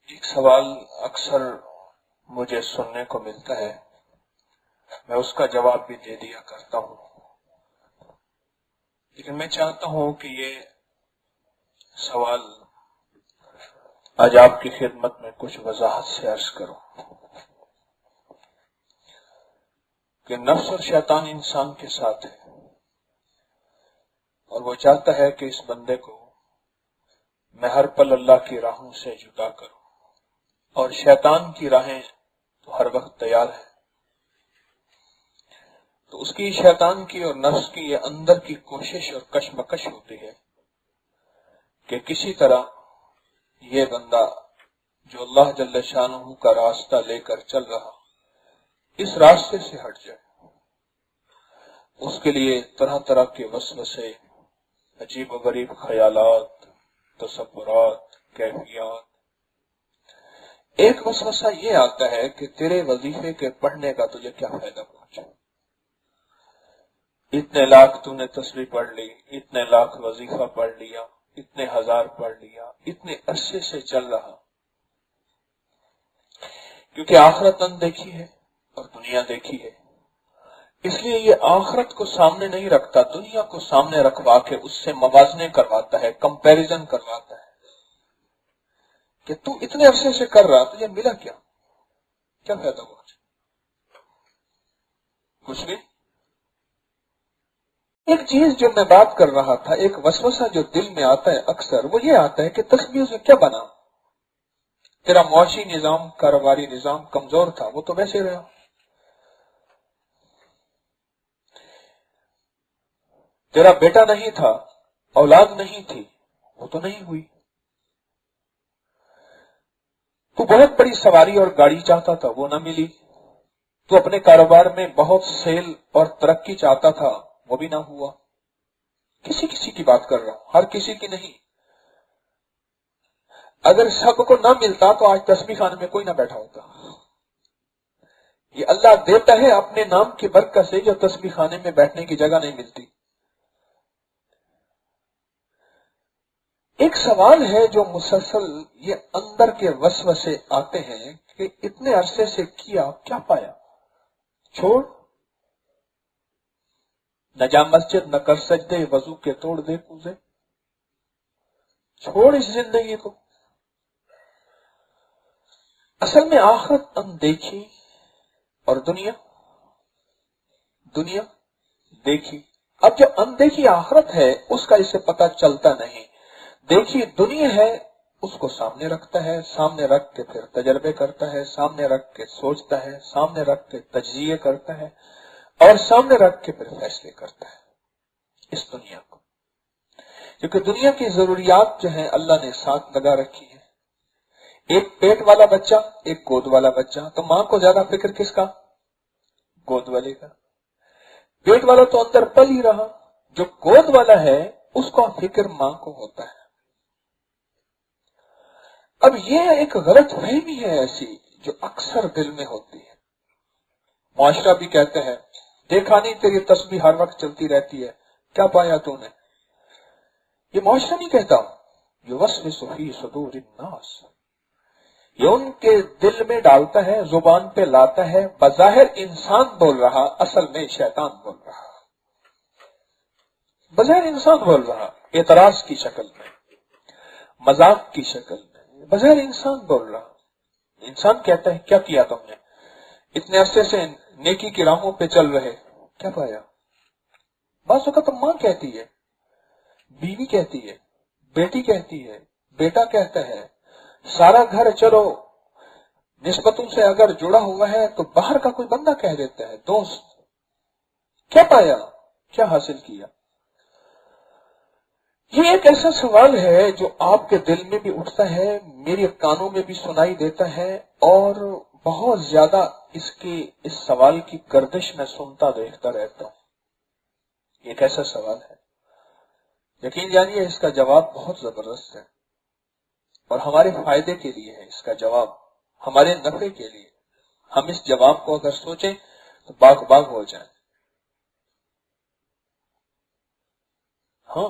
ایک سوال اکثر مجھے سننے کو ملتا ہے، میں اس کا جواب بھی دے دیا کرتا ہوں، لیکن میں چاہتا ہوں کہ یہ سوال آج آپ کی خدمت میں کچھ وضاحت سے عرض کروں کہ نفس اور شیطان انسان کے ساتھ ہے، اور وہ چاہتا ہے کہ اس بندے کو میں ہر پل اللہ کی راہوں سے جدا کروں، اور شیطان کی راہیں تو ہر وقت تیار ہے۔ تو اس کی شیطان کی اور نفس کی یہ اندر کی کوشش اور کشمکش ہوتی ہے کہ کسی طرح یہ بندہ جو اللہ جل شانہ کا راستہ لے کر چل رہا اس راستے سے ہٹ جائے۔ اس کے لیے طرح طرح کے وسوسے، عجیب و غریب خیالات، تصورات، کیفیات۔ ایک وسوسہ یہ آتا ہے کہ تیرے وظیفے کے پڑھنے کا تجھے کیا فائدہ پہنچا، اتنے لاکھ تو نے تسبیح پڑھ لی، اتنے لاکھ وظیفہ پڑھ لیا، اتنے ہزار پڑھ لیا، اتنے عرصے سے چل رہا، کیونکہ آخرت اندیکھی ہے اور دنیا دیکھی ہے، اس لیے یہ آخرت کو سامنے نہیں رکھتا، دنیا کو سامنے رکھوا کے اس سے موازنے کرواتا ہے، کمپیریزن کرواتا ہے کہ تو اتنے عرصے سے کر رہا، تجھے ملا کیا فائدہ ہوا؟ کچھ نہیں۔ ایک چیز جو میں بات کر رہا تھا، ایک وسوسہ جو دل میں آتا ہے اکثر، وہ یہ آتا ہے کہ تسبیح سے کیا بنا؟ تیرا معاشی نظام، کاروباری نظام کمزور تھا، وہ تو ویسے رہا۔ تیرا بیٹا نہیں تھا، اولاد نہیں تھی، وہ تو نہیں ہوئی۔ تو بہت بڑی سواری اور گاڑی چاہتا تھا، وہ نہ ملی۔ تو اپنے کاروبار میں بہت سیل اور ترقی چاہتا تھا، وہ بھی نہ ہوا۔ کسی کسی کی بات کر رہا ہوں، ہر کسی کی نہیں۔ اگر سب کو نہ ملتا تو آج تسبیح خانے میں کوئی نہ بیٹھا ہوتا۔ یہ اللہ دیتا ہے اپنے نام کی برکت سے، جو تسبیح خانے میں بیٹھنے کی جگہ نہیں ملتی۔ ایک سوال ہے جو مسلسل یہ اندر کے وسوسے آتے ہیں کہ اتنے عرصے سے کیا پایا؟ چھوڑ، نہ جا مسجد، نہ کر سجدے، وضو کے توڑ دے کوزے۔ چھوڑ اس زندگی کو۔ اصل میں آخرت اندیکھی اور دنیا دیکھی۔ اب جو اندیکھی آخرت ہے اس کا اسے پتہ چلتا نہیں، دیکھی دنیا ہے اس کو سامنے رکھتا ہے، سامنے رکھ کے پھر تجربے کرتا ہے، سامنے رکھ کے سوچتا ہے، سامنے رکھ کے تجزیے کرتا ہے، اور سامنے رکھ کے پھر فیصلے کرتا ہے اس دنیا کو۔ کیونکہ دنیا کی ضروریات جو ہیں اللہ نے ساتھ لگا رکھی ہے۔ ایک پیٹ والا بچہ، ایک گود والا بچہ، تو ماں کو زیادہ فکر کس کا؟ گود والے کا۔ پیٹ والا تو اندر پل ہی رہا، جو گود والا ہے اس کو فکر ماں کو ہوتا ہے۔ اب یہ ایک غلط فہمی ہے ایسی جو اکثر دل میں ہوتی ہے۔ معاشرہ بھی کہتے ہیں دیکھا نہیں تیری تسبیح ہر وقت چلتی رہتی ہے، کیا پایا تو نے؟ یہ معاشرہ نہیں کہتا، یہ وسوس فی صدور الناس، یہ ان کے دل میں ڈالتا ہے، زبان پہ لاتا ہے، بظاہر انسان بول رہا، اصل میں شیطان بول رہا۔ بظاہر انسان بول رہا، اعتراض کی شکل میں، مذاق کی شکل میں، بظاہر انسان بول رہا۔ انسان کہتا ہے کیا کیا تم نے؟ اتنے عرصے سے نیکی کی راہوں پہ چل رہے، کیا پایا؟ بعض اوقات ماں کہتی ہے، بیوی کہتی ہے، بیٹی کہتی ہے، بیٹا کہتا ہے، سارا گھر چلو نسبتوں سے اگر جڑا ہوا ہے تو باہر کا کوئی بندہ کہہ دیتا ہے، دوست، کیا پایا؟ کیا حاصل کیا؟ یہ ایک ایسا سوال ہے جو آپ کے دل میں بھی اٹھتا ہے، میرے کانوں میں بھی سنائی دیتا ہے، اور بہت زیادہ اس سوال کی گردش میں سنتا دیکھتا رہتا ہوں۔ یہ ایک ایسا سوال ہے، یقین جانیے اس کا جواب بہت زبردست ہے، اور ہمارے فائدے کے لیے ہے اس کا جواب، ہمارے نفع کے لیے۔ ہم اس جواب کو اگر سوچیں تو باغ باغ ہو جائیں۔ ہاں،